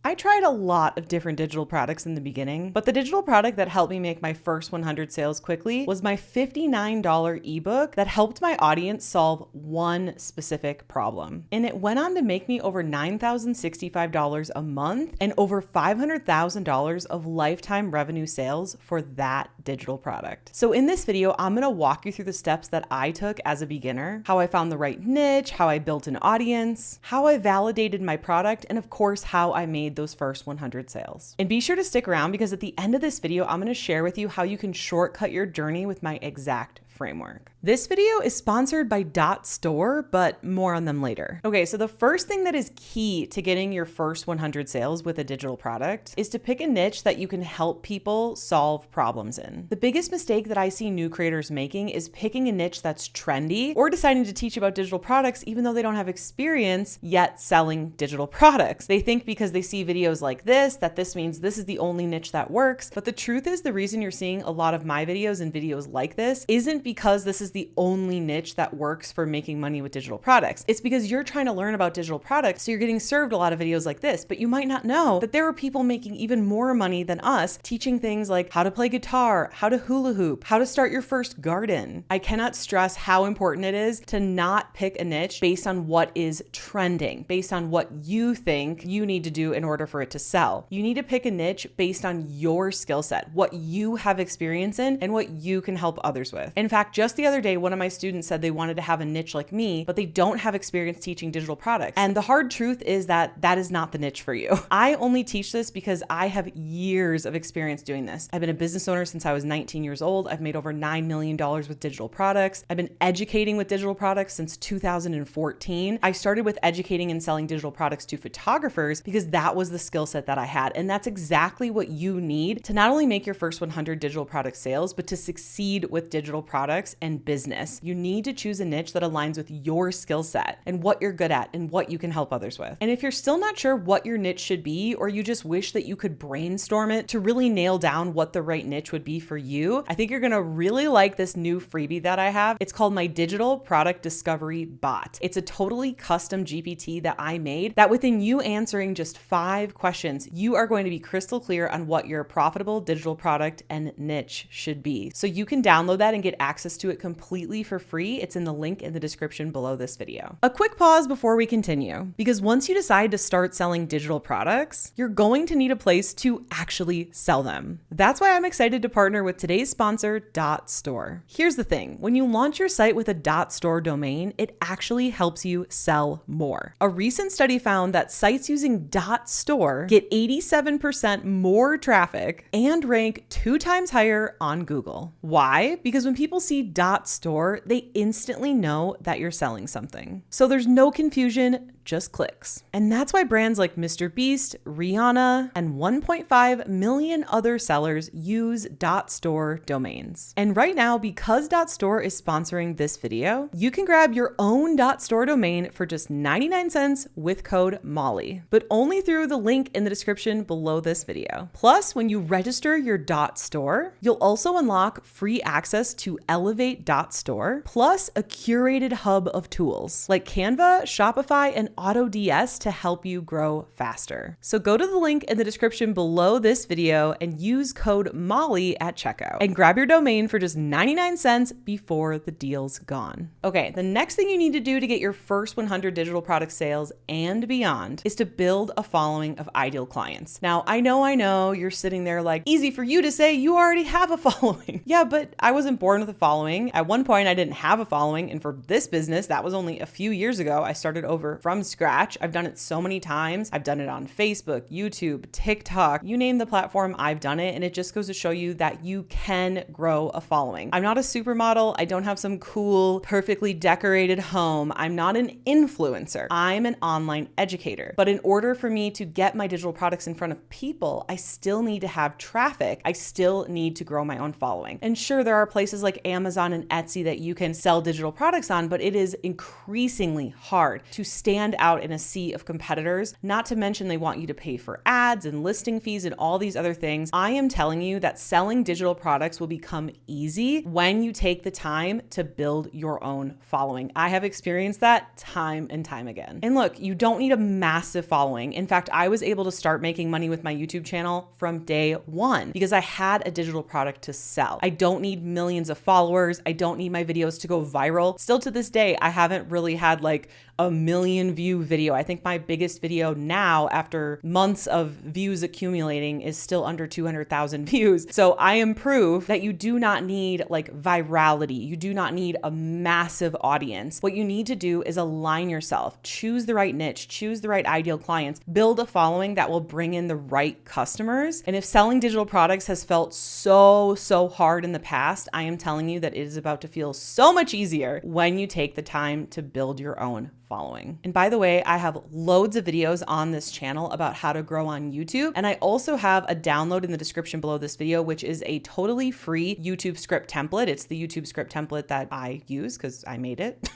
I tried a lot of different digital products in the beginning, but the digital product that helped me make my first 100 sales quickly was my $59 ebook that helped my audience solve one specific problem. And it went on to make me over $9,065 a month and over $500,000 of lifetime revenue sales for that digital product. So in this video, I'm gonna walk you through the steps that I took as a beginner, how I found the right niche, how I built an audience, how I validated my product, and of course, how I made those first 100 sales. And be sure to stick around because at the end of this video, I'm gonna share with you how you can shortcut your journey with my exact framework. This video is sponsored by Dot Store, but more on them later. Okay, so the first thing that is key to getting your first 100 sales with a digital product is to pick a niche that you can help people solve problems in. The biggest mistake that I see new creators making is picking a niche that's trendy or deciding to teach about digital products even though they don't have experience yet selling digital products. They think because they see videos like this, that this means this is the only niche that works. But the truth is the reason you're seeing a lot of my videos and videos like this isn't because this is the only niche that works for making money with digital products. It's because you're trying to learn about digital products, so you're getting served a lot of videos like this, but you might not know that there are people making even more money than us teaching things like how to play guitar, how to hula hoop, how to start your first garden. I cannot stress how important it is to not pick a niche based on what is trending, based on what you think you need to do in order for it to sell. You need to pick a niche based on your skill set, what you have experience in, and what you can help others with. In fact, just the other day, one of my students said they wanted to have a niche like me, but they don't have experience teaching digital products. And the hard truth is that that is not the niche for you. I only teach this because I have years of experience doing this. I've been a business owner since I was 19 years old. I've made over $9 million with digital products. I've been educating with digital products since 2014. I started with educating and selling digital products to photographers because that was the skill set that I had. And that's exactly what you need to not only make your first 100 digital product sales, but to succeed with digital products and business. You need to choose a niche that aligns with your skill set and what you're good at and what you can help others with. And if you're still not sure what your niche should be, or you just wish that you could brainstorm it to really nail down what the right niche would be for you, I think you're gonna really like this new freebie that I have. It's called my Digital Product Discovery Bot. It's a totally custom GPT that I made that within you answering just 5 questions, you are going to be crystal clear on what your profitable digital product and niche should be. So you can download that and get access to it completely for free. It's in the link in the description below this video. A quick pause before we continue, because once you decide to start selling digital products, you're going to need a place to actually sell them. That's why I'm excited to partner with today's sponsor, Dot Store. Here's the thing, when you launch your site with a Dot Store domain, it actually helps you sell more. A recent study found that sites using Dot Store get 87% more traffic and rank 2 times higher on Google. Why? Because when people see Dot Store, they instantly know that you're selling something. So there's no confusion, just clicks. And that's why brands like Mr. Beast, Rihanna, and 1.5 million other sellers use Dot Store domains. And right now, because Dot Store is sponsoring this video, you can grab your own Dot Store domain for just 99 cents with code MOLLY, but only through the link in the description below this video. Plus, when you register your Dot Store, you'll also unlock free access to Elevate Dot Store, plus a curated hub of tools like Canva, Shopify, and AutoDS to help you grow faster. So go to the link in the description below this video and use code MOLLY at checkout and grab your domain for just 99 cents before the deal's gone. Okay, the next thing you need to do to get your first 100 digital product sales and beyond is to build a following of ideal clients. Now, I know you're sitting there like, easy for you to say, you already have a following. Yeah, but I wasn't born with a following. At one point, I didn't have a following. And for this business, that was only a few years ago. I started over from scratch. I've done it so many times. I've done it on Facebook, YouTube, TikTok, you name the platform, I've done it. And it just goes to show you that you can grow a following. I'm not a supermodel. I don't have some cool, perfectly decorated home. I'm not an influencer. I'm an online educator. But in order for me to get my digital products in front of people, I still need to have traffic. I still need to grow my own following. And sure, there are places like Amazon and Etsy that you can sell digital products on, but it is increasingly hard to stand stand out in a sea of competitors, not to mention they want you to pay for ads and listing fees and all these other things. I am telling you that selling digital products will become easy when you take the time to build your own following. I have experienced that time and time again. And look, you don't need a massive following. In fact, I was able to start making money with my YouTube channel from day one because I had a digital product to sell. I don't need millions of followers. I don't need my videos to go viral. Still to this day, I haven't really had like a 1 million view video. I think my biggest video now, after months of views accumulating, is still under 200,000 views. So I am proof that you do not need like virality. You do not need a massive audience. What you need to do is align yourself, choose the right niche, choose the right ideal clients, build a following that will bring in the right customers. And if selling digital products has felt so hard in the past, I am telling you that it is about to feel so much easier when you take the time to build your own following. And by the way, I have loads of videos on this channel about how to grow on YouTube. And I also have a download in the description below this video, which is a totally free YouTube script template. It's the YouTube script template that I use because I made it.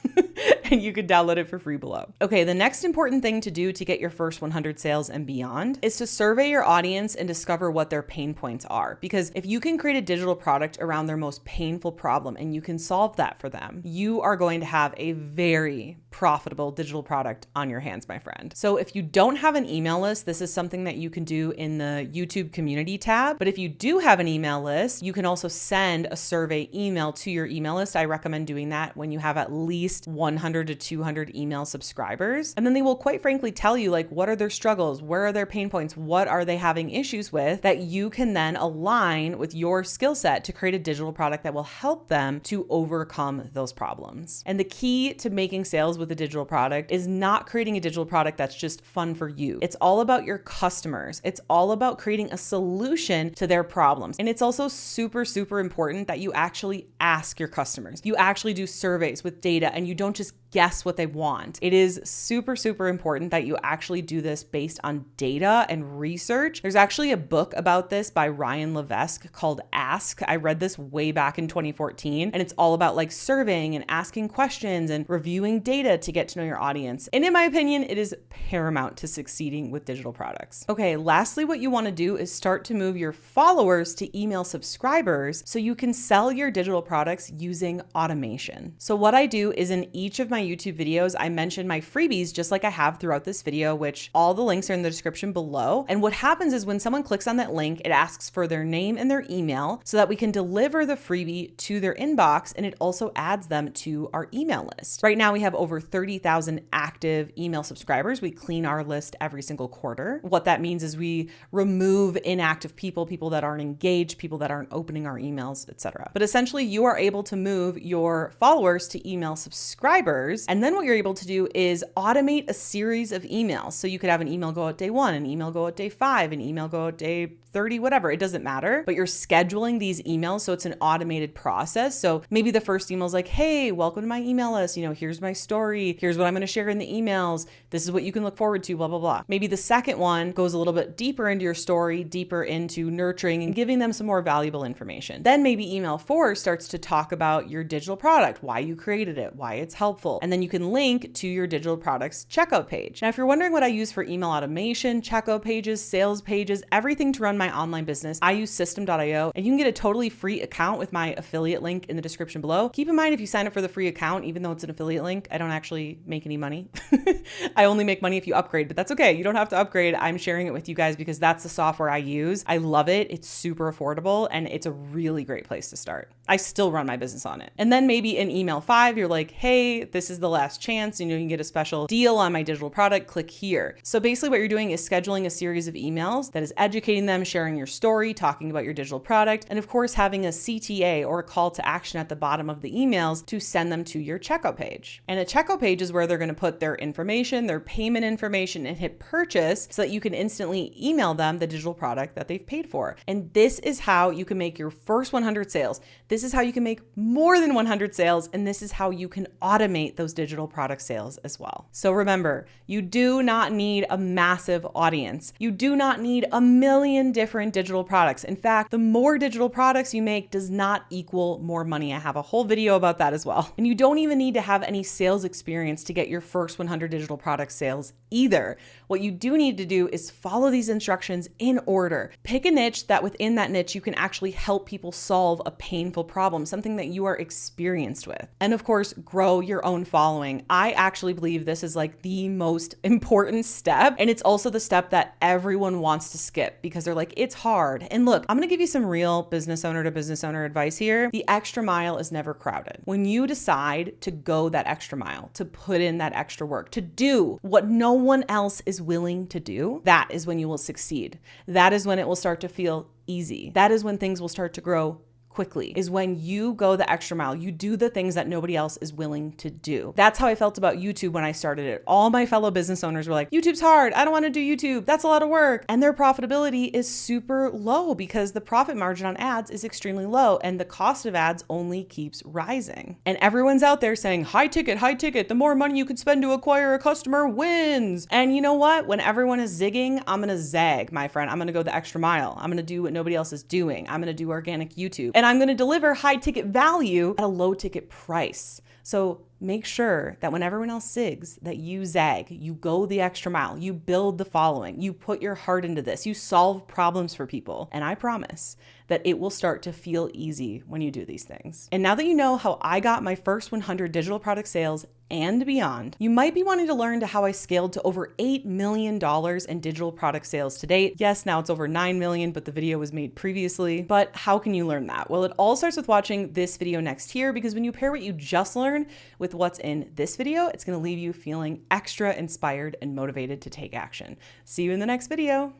And you can download it for free below. Okay, the next important thing to do to get your first 100 sales and beyond is to survey your audience and discover what their pain points are. Because if you can create a digital product around their most painful problem and you can solve that for them, you are going to have a very profitable digital product on your hands, my friend. So if you don't have an email list, this is something that you can do in the YouTube community tab. But if you do have an email list, you can also send a survey email to your email list. I recommend doing that when you have at least 100 to 200 email subscribers. And then they will quite frankly tell you like, what are their struggles? Where are their pain points? What are they having issues with that you can then align with your skill set to create a digital product that will help them to overcome those problems. And the key to making sales with a digital product is not creating a digital product that's just fun for you. It's all about your customers. It's all about creating a solution to their problems. And it's also super important that you actually ask your customers. You actually do surveys with data and you don't just guess what they want. It is super important that you actually do this based on data and research. There's actually a book about this by Ryan Levesque called Ask. I read this way back in 2014, and it's all about like surveying and asking questions and reviewing data to get to know your audience. And in my opinion, it is paramount to succeeding with digital products. Okay, lastly, what you want to do is start to move your followers to email subscribers so you can sell your digital products using automation. So what I do is in each of my YouTube videos, I mention my freebies just like I have throughout this video, which all the links are in the description below. And what happens is when someone clicks on that link, it asks for their name and their email so that we can deliver the freebie to their inbox, and it also adds them to our email list. Right now we have over 30,000 active email subscribers. We clean our list every single quarter. What that means is we remove inactive people that aren't engaged, people that aren't opening our emails, etc. But essentially you are able to move your followers to email subscribers. And then what you're able to do is automate a series of emails. So you could have an email go out day 1, an email go out day 5, an email go out day 30, whatever, it doesn't matter, but you're scheduling these emails. So it's an automated process. So maybe the first email is like, hey, welcome to my email list. Here's my story. Here's what I'm going to share in the emails. This is what you can look forward to, blah, blah, blah. Maybe the second one goes a little bit deeper into your story, deeper into nurturing and giving them some more valuable information. Then maybe email 4 starts to talk about your digital product, why you created it, why it's helpful. And then you can link to your digital products checkout page. Now, if you're wondering what I use for email automation, checkout pages, sales pages, everything to run my online business, I use System.io, and you can get a totally free account with my affiliate link in the description below. Keep in mind, if you sign up for the free account, even though it's an affiliate link, I don't actually make any money. I only make money if you upgrade, but that's okay. You don't have to upgrade. I'm sharing it with you guys because that's the software I use. I love it. It's super affordable and it's a really great place to start. I still run my business on it. And then maybe in email 5, you're like, hey, this is the last chance. You can get a special deal on my digital product. Click here. So basically what you're doing is scheduling a series of emails that is educating them, sharing your story, talking about your digital product, and of course having a CTA or a call to action at the bottom of the emails to send them to your checkout page. And a checkout page is where they're going to put their information, their payment information, and hit purchase so that you can instantly email them the digital product that they've paid for. And this is how you can make your first 100 sales. This This is how you can make more than 100 sales, and this is how you can automate those digital product sales as well. So remember, you do not need a massive audience. You do not need a million different digital products. In fact, the more digital products you make does not equal more money. I have a whole video about that as well. And you don't even need to have any sales experience to get your first 100 digital product sales either. What you do need to do is follow these instructions in order. Pick a niche that within that niche you can actually help people solve a painful problem, something that you are experienced with. And of course, grow your own following. I actually believe this is like the most important step. And it's also the step that everyone wants to skip because they're like, it's hard. And look, I'm going to give you some real business owner to business owner advice here. The extra mile is never crowded. When you decide to go that extra mile, to put in that extra work, to do what no one else is willing to do, that is when you will succeed. That is when it will start to feel easy. That is when things will start to grow quickly, is when you go the extra mile. You do the things that nobody else is willing to do. That's how I felt about YouTube when I started it. All my fellow business owners were like, YouTube's hard. I don't want to do YouTube. That's a lot of work. And their profitability is super low because the profit margin on ads is extremely low and the cost of ads only keeps rising. And everyone's out there saying, high ticket, the more money you can spend to acquire a customer wins. And you know what? When everyone is zigging, I'm going to zag, my friend. I'm going to go the extra mile. I'm going to do what nobody else is doing. I'm going to do organic YouTube. And I'm going to deliver high ticket value at a low ticket price. So make sure that when everyone else zigs, that you zag, you go the extra mile, you build the following, you put your heart into this, you solve problems for people. And I promise that it will start to feel easy when you do these things. And now that you know how I got my first 100 digital product sales and beyond, you might be wanting to learn to how I scaled to over $8 million in digital product sales to date. Yes, now it's over 9 million, but the video was made previously. But how can you learn that? Well, it all starts with watching this video next here, because when you pair what you just learned with what's in this video, it's going to leave you feeling extra inspired and motivated to take action. See you in the next video.